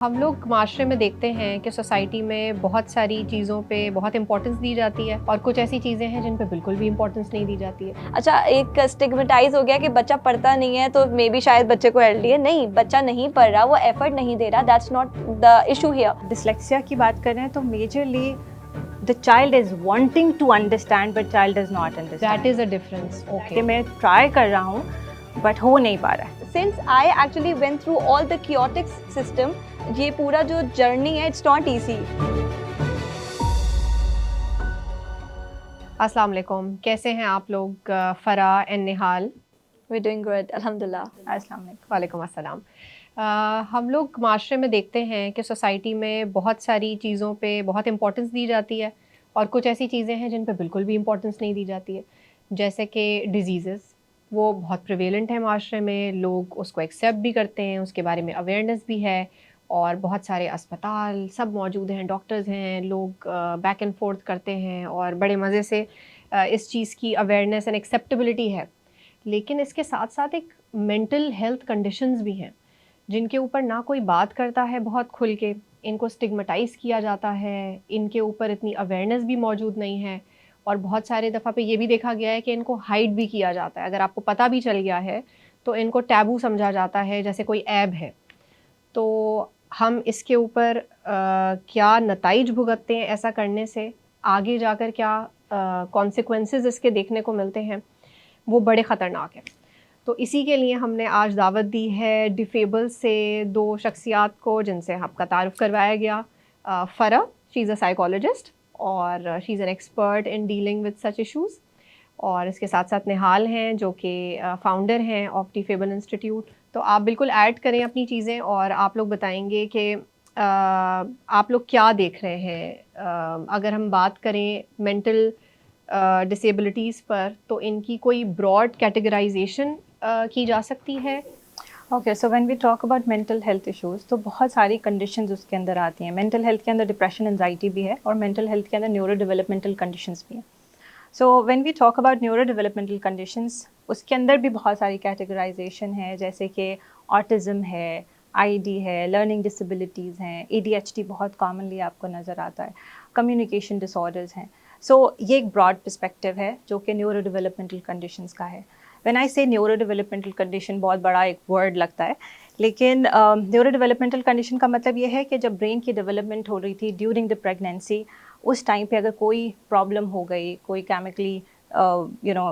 हम लोग माशरे में देखते हैं कि सोसाइटी में बहुत सारी चीज़ों पे बहुत इंपॉर्टेंस दी जाती है और कुछ ऐसी चीज़ें हैं जिन पे बिल्कुल भी इंपॉर्टेंस नहीं दी जाती है। अच्छा, एक स्टिग्मेटाइज हो गया कि बच्चा पढ़ता नहीं है तो मे बी शायद बच्चे को एलडी है। नहीं, बच्चा नहीं पढ़ रहा, वो एफर्ट नहीं दे रहा, that's not the issue here. Dyslexia की बात करें तो majorly the child is wanting to understand but child does not understand. That is a difference. कि मैं ट्राई कर रहा हूँ बट हो नहीं पा रहा है। Since I actually went through all the chaotic system, ये पूरा जो जर्नी है इट्स नॉट ईजी। अस्सलाम वालेकुम, कैसे हैं आप लोग? Farah and Nihal. We doing good, अल्हम्दुलिल्लाह। अस्सलाम वालेकुम। वालेकुम अस्सलाम। हम लोग माशरे में देखते हैं कि सोसाइटी में बहुत सारी चीज़ों पे बहुत इंपॉर्टेंस दी जाती है और कुछ ऐसी चीज़ें हैं जिन पे बिल्कुल भी इंपॉर्टेंस नहीं दी जाती है। जैसे कि डिजीज़ेस, वो बहुत प्रिवेलेंट है माशरे में, लोग उसको एक्सेप्ट भी करते हैं, उसके बारे में अवेयरनेस भी है और बहुत सारे अस्पताल सब मौजूद हैं, डॉक्टर्स हैं, लोग बैक एंड फोर्थ करते हैं और बड़े मज़े से इस चीज़ की अवेयरनेस एंड एक्सेप्टेबिलिटी है। लेकिन इसके साथ-साथ एक मेंटल हेल्थ कंडीशंस भी हैं, जिनके ऊपर ना कोई बात करता है बहुत खुल के, इनको स्टिग्मेटाइज़ किया जाता है, इनके ऊपर इतनी अवेयरनेस भी मौजूद नहीं है और बहुत सारे दफ़ा पे ये भी देखा गया है कि इनको हाइड भी किया जाता है। अगर आपको पता भी चल गया है, तो इनको टैबू समझा जाता है, जैसे कोई ऐब है। तो हम इसके ऊपर क्या नताइज भुगतते हैं ऐसा करने से, आगे जाकर क्या कॉन्सिक्वेंसेज़ इसके देखने को मिलते हैं, वो बड़े ख़तरनाक हैं। तो इसी के लिए हमने आज दावत दी है डिफेबल से दो शख्सियात को जिनसे आपका तारुफ करवाया गया। फ़रा, शी इज़ अ साइकोलॉजिस्ट और she is an expert in dealing with such issues. और इसके साथ साथ निहाल हैं जो कि फाउंडर हैं ऑफ डिफेबल इंस्टीट्यूट। तो आप बिल्कुल ऐड करें अपनी चीज़ें और आप लोग बताएंगे कि आप लोग क्या देख रहे हैं। अगर हम बात करें मेंटल डिसेबिलिटीज़ पर, तो इनकी कोई ब्रॉड कैटेगराइजेशन की जा सकती है। Okay, so when we talk about mental health issues तो बहुत सारी कंडीशंस उसके अंदर आती हैं। मेंटल हेल्थ के अंदर डिप्रेशन, एंजाइटी भी है और मेंटल हेल्थ के अंदर न्यूरो डेवलपमेंटल कंडीशंस भी हैं। So when we talk about neuro developmental conditions, उसके अंदर भी बहुत सारी कैटेगराइजेशन है, जैसे कि ऑटिज़म है, आईडी है, लर्निंग डिसेबिलिटीज़ हैं, एडीएचडी बहुत कॉमनली आपको नज़र आता है, कम्युनिकेशन डिसऑर्डर्स हैं। सो ये एक ब्रॉड पर्सपेक्टिव है जो कि न्यूरो डेवलपमेंटल कंडीशंस का है। व्हेन आई से न्यूरो डेवलपमेंटल कंडीशन, बहुत बड़ा एक वर्ड लगता है, लेकिन न्यूरो डेवलपमेंटल कंडीशन का मतलब ये है कि जब ब्रेन की डेवलपमेंट हो रही थी ड्यूरिंग द प्रेगनेंसी, उस टाइम पे अगर कोई प्रॉब्लम हो गई, कोई केमिकली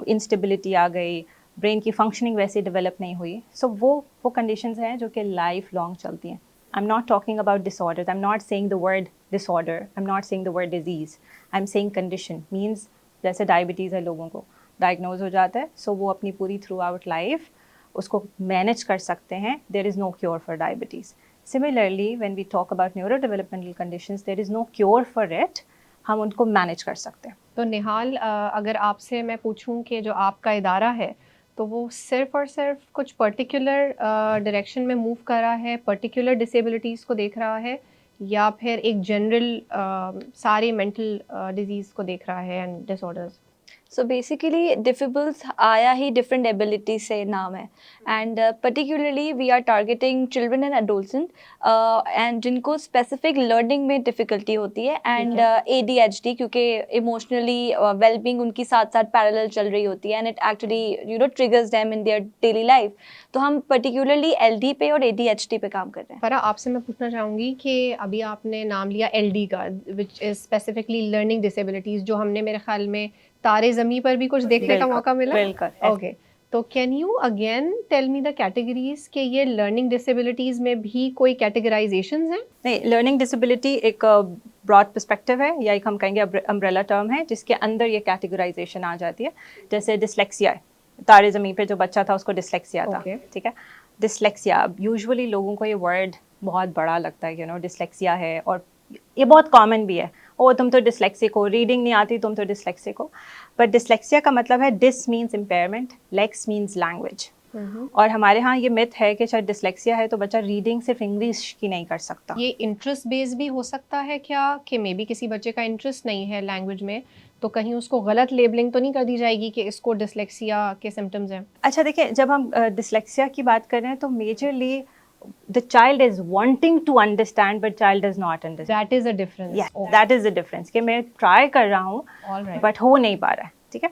इंस्टेबिलिटी आ गई, ब्रेन की फंक्शनिंग वैसे डेवलप नहीं हुई, सो वो कंडीशंस हैं जो कि लाइफ लॉन्ग चलती हैं। I am not talking about disorders, I am not saying the word disorder, I am not saying the word disease, I am saying condition. Means जैसे डायबिटीज़ है, लोगों को डायग्नोज हो जाता है, सो वो अपनी पूरी थ्रू आउट लाइफ उसको मैनेज कर सकते हैं। There is no cure for diabetes. Similarly when we talk about neuro developmental conditions, there is no cure for it, हम उनको मैनेज कर सकते हैं। तो निहाल, अगर आपसे मैं पूछूं कि जो आपका इदारा है, तो वो सिर्फ और सिर्फ कुछ पर्टिकुलर डायरेक्शन में मूव कर रहा है, पर्टिकुलर डिसेबिलिटीज़ को देख रहा है, या फिर एक जनरल सारे मेंटल डिजीज़ को देख रहा है and disorders? So basically Diffables आया ही डिफरेंट एबिलिटी से नाम है, and particularly we are targeting children and adolescent and जिनको स्पेसिफिक लर्निंग में डिफ़िकल्टी होती है, एंड एडीएचडी, क्योंकि इमोशनली वेलबींग उनकी साथ साथ पैरेलल चल रही होती है and it actually triggers them in their daily life. तो हम पर्टिकुलरली एलडी पे और एडीएचडी पे काम कर रहे हैं। फ़रा, आपसे मैं पूछना चाहूँगी कि अभी आपने नाम लिया एलडी का, which is specifically learning disabilities, जो हमने मेरे ख़्याल में तारे ज़मीं पर भी कुछ देखने का मौका मिला। बिल्कुल। ओके, तो can you again tell me the categories कि ये लर्निंग डिसेबिलिटीज़ में भी कोई कैटेगराइजेशंस हैं? नहीं, लर्निंग डिसेबिलिटी एक ब्रॉड पर्सपेक्टिव है, या एक हम कहेंगे अम्ब्रेला टर्म है, जिसके अंदर ये कैटेगराइजेशन आ जाती है। जैसे डिसलेक्सिया है, तारे ज़मीं पे जो बच्चा था उसको डिसलेक्सिया था। Okay. ठीक है, डिसलेक्सिया यूजुअली लोगों को ये वर्ड बहुत बड़ा लगता है, डिसलेक्सिया है, और ये बहुत कॉमन भी है। ओ तुम तो डिसलेक्सिक हो, रीडिंग नहीं आती, तुम तो डिसलेक्सिक हो। बट डिसलेक्सिया का मतलब है, dys means impairment, lex means language. और हमारे यहाँ ये मिथ है कि शायद डिसलेक्सिया है तो बच्चा रीडिंग सिर्फ इंग्लिश की नहीं कर सकता। ये इंटरेस्ट बेस भी हो सकता है क्या, कि मे बी किसी बच्चे का इंटरेस्ट नहीं है लैंग्वेज में, तो कहीं उसको गलत लेबलिंग तो नहीं कर दी जाएगी कि इसको डिसलेक्सिया के सिम्टम्स हैं? अच्छा देखिए, जब हम डिसलेक्सिया की बात कर रहे हैं तो majorly The child is wanting to understand, but child does not understand. That is a difference. Yeah, that is the difference. कि मैं try कर रहा हूँ, All right. but हो नहीं पा रहा है, ठीक है?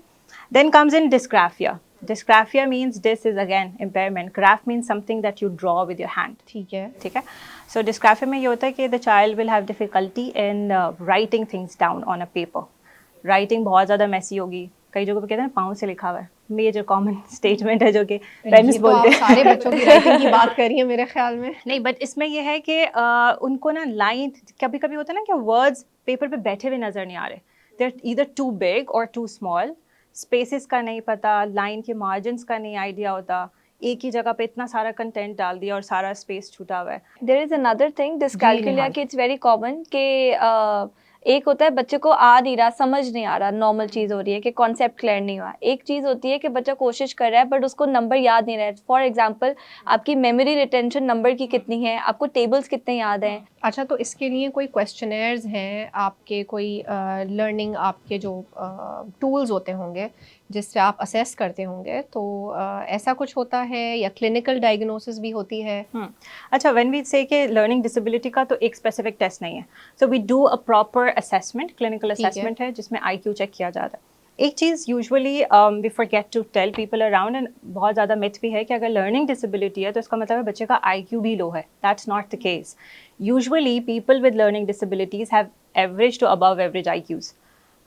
Then comes in dysgraphia. Dysgraphia means this is again impairment. Graph means something that you draw with your hand. ठीक है. ठीक है? So dysgraphia में ये होता है कि the child will have difficulty in writing things down on a paper. Writing बहुत ज़्यादा messy होगी. कई जगहों पे कहते हैं पाँव से लिखा हुआ है. मेजर कॉमन स्टेटमेंट है जो कि पेरेंट्स बोलते हैं. सारे बच्चों की राइटिंग की बात करिए मेरे ख्याल में. नहीं, बट इसमें ये है कि उनको ना लाइन कभी कभी होता है ना कि वर्ड्स पेपर पे बैठे हुए नजर नहीं आ रहे. They are either too big और टू स्मॉल. स्पेसेस का नहीं पता, लाइन के मार्जिन्स का नहीं आइडिया होता. एक ही जगह पे इतना सारा कंटेंट डाल दिया और सारा स्पेस छूटा हुआ है. There is another thing dyscalculia कि इट्स वेरी कॉमन कि एक होता है बच्चे को आ नहीं रहा, समझ नहीं आ रहा, नॉर्मल चीज़ हो रही है कि कॉन्सेप्ट क्लियर नहीं हुआ. एक चीज़ होती है कि बच्चा कोशिश कर रहा है बट उसको नंबर याद नहीं रहा है. फॉर एग्जांपल आपकी मेमोरी रिटेंशन नंबर की कितनी है, आपको टेबल्स कितने याद हैं. अच्छा, तो इसके लिए कोई क्वेश्चनर्स हैं आपके, कोई लर्निंग आपके जो टूल्स होते होंगे जिससे आप असेस करते होंगे, तो ऐसा कुछ होता है या क्लिनिकल डायग्नोसिस भी होती है? अच्छा, व्हेन वी से कि लर्निंग डिसेबिलिटी का तो एक स्पेसिफिक टेस्ट नहीं है. So we do a proper assessment, clinical assessment है जिसमें IQ चेक किया जाता है. एक चीज़ usually we forget to tell people around, and बहुत ज़्यादा मिथ भी है कि अगर लर्निंग डिसेबिलिटी है तो इसका मतलब है बच्चे का IQ भी लो है. That's not the case. Usually people with learning disabilities have average to above average IQs.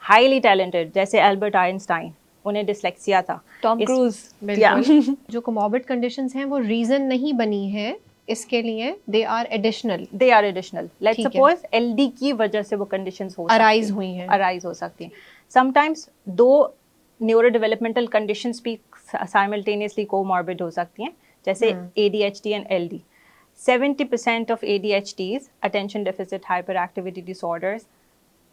Highly talented जैसे एल्बर्ट आइंस्टाइन, उन्हें डिसलेक्सिया था. Tom Cruise. बिल्कुल. जो कोमॉर्बिड कंडीशंस हैं वो रीज़न नहीं बनी है इसके लिए, they are additional. Let's suppose LD की वजह से वो कंडीशंस हो अराइज हुई हैं. अराइज हो सकती हैं. समटाइम्स दो न्यूरो डेवलपमेंटल कंडीशंस भी साइमल्टेनियसली कोमॉर्बिड हो सकती हैं, जैसे ADHD and LD. 70% of ADHDs, attention deficit hyperactivity disorders,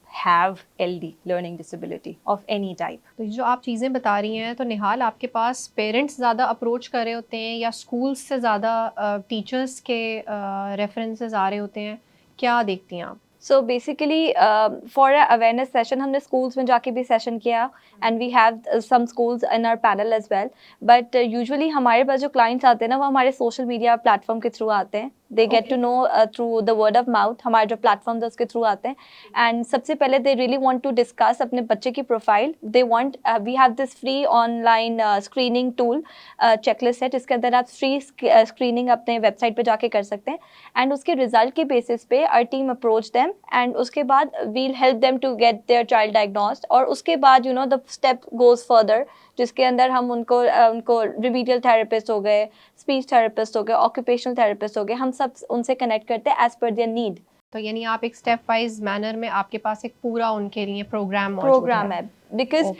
have LD, learning disability of any type. तो जो आप चीज़ें बता रही हैं, तो निहाल आपके पास पेरेंट्स ज़्यादा अप्रोच कर रहे होते हैं या स्कूल्स से ज़्यादा टीचर्स के रेफरेंसेस आ रहे होते हैं, क्या देखती हैं आप? So basically for awareness session हमने स्कूल्स में जाके भी सेशन किया, and we have some schools in our panel as well. But usually हमारे पास जो क्लाइंट्स आते हैं ना, वो हमारे सोशल मीडिया प्लेटफॉर्म के थ्रू आते हैं. They get to know through the word of mouth. हमारे जो प्लेटफॉर्म है उसके थ्रू आते हैं. एंड सबसे पहले they really want to discuss अपने बच्चे की profile. They want, we have this free online screening tool checklist है, जिसके अंदर आप फ्री स्क्रीनिंग अपने वेबसाइट पे जाके कर सकते हैं. एंड उसके रिजल्ट के बेसिस पे our team approach them, and उसके बाद we'll help them to get their child diagnosed. और उसके बाद you know the step goes further, जिसके अंदर हम उनको रिमीडियल थेरेपिस्ट हो गए, स्पीच थेरेपिस्ट हो गए, ऑक्यूपेशनल थेरेपिस्ट हो गए, हम सब उनसे कनेक्ट करते हैं एज पर देयर नीड. तो यानी आप एक स्टेप वाइज मैनर में आपके पास एक पूरा उनके लिए प्रोग्राम है. Because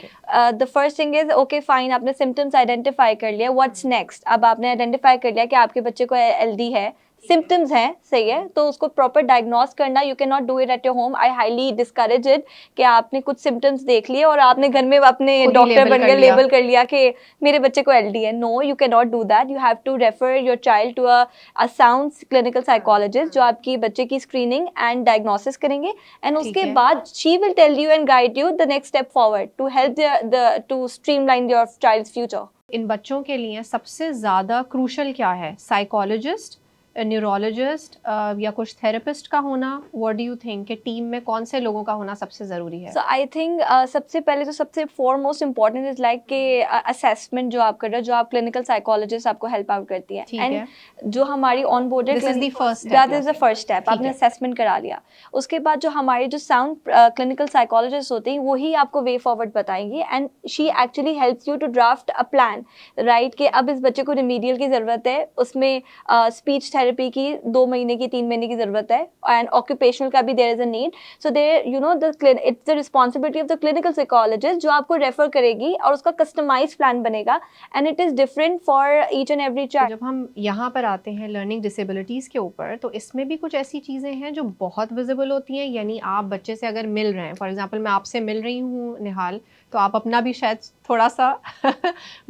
the first thing is okay fine, आपने सिम्टम्स आइडेंटिफाई कर लिया, व्हाट्स नेक्स्ट. अब आपने आइडेंटिफाई कर लिया कि आपके बच्चे को LD है, सिम्टम्स हैं, सही है, तो उसको प्रॉपर डायग्नोस करना. You can not do it at your home. I highly discourage it कि आपने कुछ सिम्टम्स देख लिए और आपने घर में अपने डॉक्टर बन गए, लेबल कर लिया कि मेरे बच्चे को LD है. No, you can not do that. You have to refer your child to a sound clinical psychologist, जो आपकी बच्चे की स्क्रीनिंग एंड डायग्नोसिस करेंगे. एंड उसके बाद she will tell you and guide you the next step forward to help to streamline your child's future. इन बच्चों के लिए सबसे ज़्यादा क्रूशल क्या है? साइकोलॉजिस्ट, न्यूरोलॉजिस्ट या कुछ थेरेपिस्ट का होना? व्हाट डू यू थिंक कि टीम में कौन से लोगों का होना सबसे ज़रूरी है? सो आई थिंक सबसे पहले तो सबसे फॉरमोस्ट इम्पॉर्टेंट इज लाइक कि असेसमेंट जो आप कर रहे हो, जो आप क्लिनिकल साइकोलॉजिस्ट आपको हेल्प आउट करती है. एंड जो हमारी on boarded, this is the first step. आपने असेसमेंट करा लिया. उसके बाद जो हमारी जो साउंड क्लिनिकल साइकोलॉजिस्ट होती हैं, वही आपको वे फॉरवर्ड बताएंगी, and she actually helps you to draft a plan, right, कि अब इस बच्चे को रिमीडियल की ज़रूरत है, उसमें स्पीच थेरेपी की 2 महीने की 3 महीने की ज़रूरत है, एंड ऑक्यूपेशनल का भी there is a need. So there you know it's the responsibility of the clinical psychologist, जो आपको रेफर करेगी और उसका कस्टमाइज प्लान बनेगा, and it is different for each and every child. जब हम यहाँ पर आते हैं लर्निंग डिसेबिलिटीज़ के ऊपर, तो इसमें भी कुछ ऐसी चीज़ें हैं जो बहुत विजिबल होती हैं. यानी आप बच्चे से अगर मिल रहे हैं, फॉर एग्जांपल मैं आपसे मिल रही हूँ निहाल, तो आप अपना भी शायद थोड़ा सा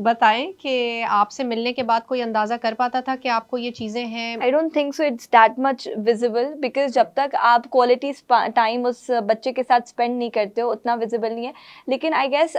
बताएं कि आपसे मिलने के बाद कोई अंदाज़ा कर पाता था कि आपको ये चीज़ें हैं? I don't think so it's that much visible, because जब तक आप क्वालिटी टाइम उस बच्चे के साथ स्पेंड नहीं करते हो, उतना विजिबल नहीं है. लेकिन आई गेस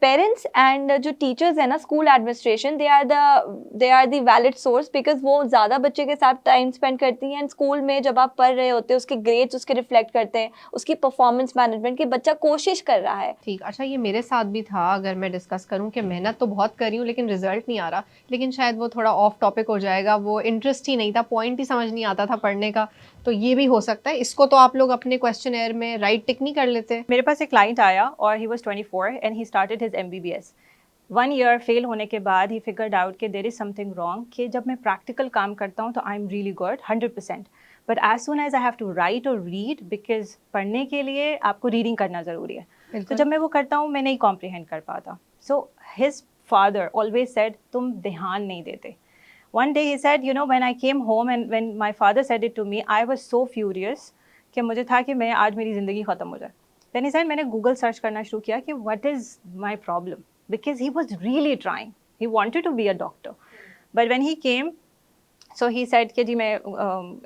पेरेंट्स एंड जो टीचर्स है ना, school administration, they are the valid source, because वो ज़्यादा बच्चे के साथ टाइम स्पेंड करती हैं। स्कूल में जब आप पढ़ रहे होते हैं, उसके ग्रेड्स उसके रिफ्लेक्ट करते हैं, उसकी परफॉर्मेंस मैनेजमेंट कि बच्चा कोशिश कर रहा है। ठीक, अच्छा ये मेरे साथ भी था। अगर मैं डिस्कस करूं कि मेहनत तो बहुत कर रही हूँ लेकिन रिजल्ट नहीं आ रहा, लेकिन शायद वो थोड़ा ऑफ टॉपिक हो जाएगा, वो इंटरेस्ट ही नहीं था, पॉइंट ही समझ नहीं आता था पढ़ने का, तो ये भी हो सकता है। इसको तो आप लोग अपने क्वेश्चनएयर में राइट टिक नहीं कर लेते? मेरे पास एक क्लाइंट आया और he was 24 and he started his MBBS। 1 year fail होने के बाद ही फिगर्ड आउट कि देयर इज़ समथिंग रॉन्ग, कि जब मैं प्रैक्टिकल काम करता हूँ तो I am really good 100%, but as soon as I have to write और रीड, बिकॉज पढ़ने के लिए आपको रीडिंग करना ज़रूरी है, तो जब मैं वो करता हूँ मैं नहीं कॉम्प्रिहेंड कर पाता। So his father always said तुम ध्यान नहीं देते। One day he said, you know, when I came home and when my father said it to me, I was so furious कि मुझे था कि मैं आज मेरी ज़िंदगी ख़त्म हो जाए। Then he said, मैंने गूगल सर्च करना शुरू किया कि what is my problem, because he was really trying, he wanted to be a doctor, but when he came, so he said कि जी मैं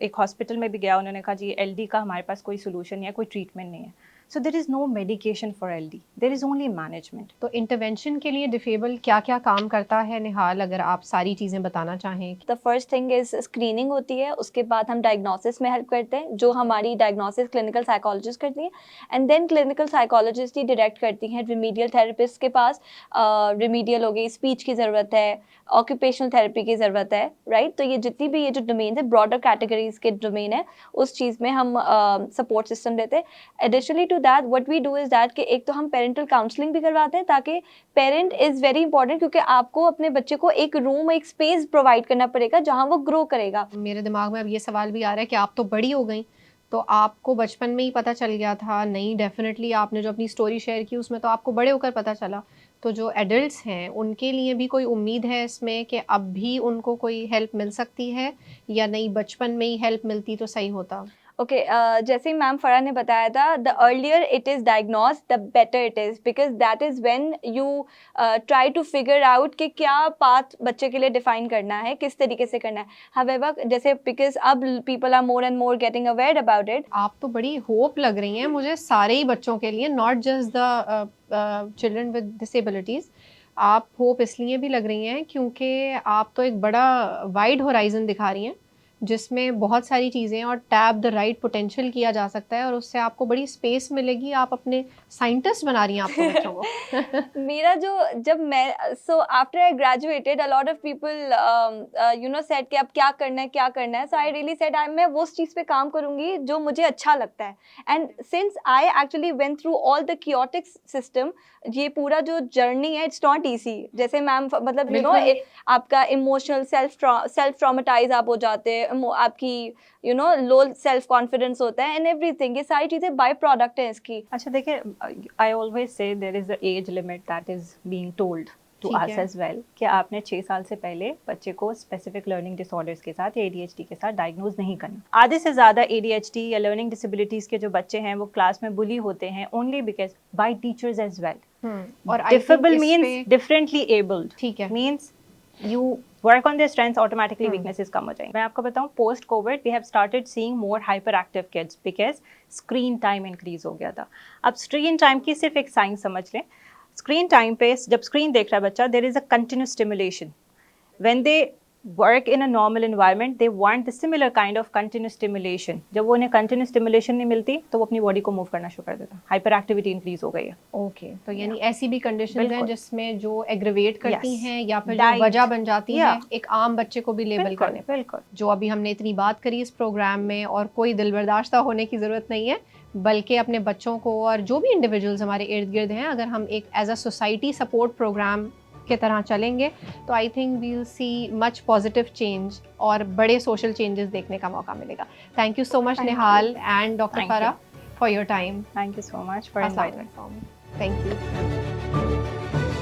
एक हॉस्पिटल में भी गया, उन्होंने कहा जी LD का हमारे पास कोई सोल्यूशन नहीं है, कोई ट्रीटमेंट नहीं है। So there is no medication for LD, there is only management. तो इंटरवेंशन के लिए डिफेबल क्या क्या काम करता है निहाल, अगर आप सारी चीज़ें बताना चाहें? The first thing is screening होती है, उसके बाद हम डायग्नोसिस में हेल्प करते हैं, जो हमारी डायग्नोसिस क्लिनिकल साइकोलॉजिस्ट करती हैं, एंड देन क्लिनिकल साइकोलॉजिस्ट ही डायरेक्ट करती हैं रिमीडियल थेरेपिस्ट के पास। रिमीडियल हो गई, स्पीच की ज़रूरत है, ऑक्यूपेशनल थेरेपी की ज़रूरत है, राइट। तो ये जितनी भी ये जो डोमेन है, ब्रॉडर कैटेगरीज के डोमेन है, उस चीज़ में हम सपोर्ट सिस्टम देते हैं। Additionally to that what we do is that कि एक तो हम पेरेंटल काउंसलिंग भी करवाते हैं, ताकि पेरेंट इज़ वेरी इंपॉर्टेंट, क्योंकि आपको अपने बच्चे को एक रूम, एक स्पेस प्रोवाइड करना पड़ेगा जहाँ वो ग्रो करेगा। मेरे दिमाग में अब ये सवाल भी आ रहा है कि आप तो बड़ी हो गई, तो आपको बचपन में ही पता चल गया था? नहीं, डेफिनेटली आपने जो अपनी स्टोरी शेयर की उसमें तो आपको बड़े होकर पता चला। तो जो एडल्ट्स हैं उनके लिए भी कोई उम्मीद है इसमें कि अब भी उनको कोई हेल्प मिल सकती है, या नहीं बचपन में ही हेल्प मिलती तो सही होता? ओके, जैसे ही मैम फरा ने बताया था, the earlier it is diagnose the better it is, because that is when you try to figure out कि क्या पाथ बच्चे के लिए डिफाइन करना है, किस तरीके से करना है। हावेवर जैसे बिकॉज अब people are more and more getting aware about it. आप तो बड़ी होप लग रही हैं मुझे सारे ही बच्चों के लिए, not just the children with disabilities. आप होप इसलिए भी लग रही हैं क्योंकि आप तो एक बड़ा वाइड होराइजन दिखा रही हैं, जिसमें बहुत सारी चीज़ें और टैप द राइट पोटेंशियल किया जा सकता है, और उससे आपको बड़ी स्पेस मिलेगी। आप अपने साइंटिस्ट बना रही हैं आपको बच्चों को। मेरा जो जब मैं so after I graduated, a lot of people you know said कि अब क्या करना है, क्या करना है। सो आई रियली सेड मैं वो चीज़ पे काम करूँगी जो मुझे अच्छा लगता है। And since I actually went through all the chaotic system, ये पूरा जो जर्नी है, इट्स नॉट ईजी। जैसे मैम मतलब यू नो आपका इमोशनल सेल्फ ट्रॉमेटाइज आप हो जाते हैं, आपकी you know low self confidence होता है, एंड एवरीथिंग, ये सारी चीज़ें बाय प्रोडक्ट हैं इसकी। अच्छा देखिए, I always say there is the age limit that is being told to ठीक अस है। एज वेल, कि आपने 6 साल से पहले बच्चे को स्पेसिफिक लर्निंग डिसऑर्डर्स के साथ या ADHD के साथ डायग्नोज नहीं करना। आधे से ज़्यादा ADHD या लर्निंग डिसेबिलिटीज़ के जो बच्चे हैं वो क्लास में बुली होते हैं only because by teachers as well. और I think diffable is means पे- डिफरेंटली एबल्ड, ठीक है। Means you work on their strengths, automatically weaknesses कम हो जाएंगे। मैं आपको बताऊं, post COVID we have started seeing more hyper active kids because screen time increase हो गया था। अब स्क्रीन टाइम की सिर्फ एक साइंस समझ लें। स्क्रीन टाइम पे जब स्क्रीन देख रहा है बच्चा, there is a continuous stimulation. When they work in a normal environment, they want the similar kind of continuous stimulation. जब वो उन्हें continuous stimulation नहीं मिलती तो वो अपनी बॉडी को मूव करना शुरू कर देता, हाइपर एक्टिविटी इंक्रीज हो गई है। ओके, तो यानी ऐसी भी कंडीशंस हैं बिल्कुल। जिसमें जो एग्रीवेट करती Yes. हैं या फिर Diet. जो वजह बन जाती है Yeah. एक आम बच्चे को भी लेबल बिल्कुल करने पर। बिल्कुल। जो अभी हमने इतनी बात करी इस प्रोग्राम में, और कोई दिल बर्दाश्ता होने की ज़रूरत नहीं है, बल्कि अपने बच्चों को और जो भी इंडिविजुअल्स हमारे इर्द गिर्द हैं, अगर हम एक as a society support programme के तरह चलेंगे तो I think we will see much positive change और बड़े सोशल चेंजेस देखने का मौका मिलेगा। Thank you so much Thank you. Nihal and doctor Thank Farah for your time. Thank you so much for inviting me. Thank you.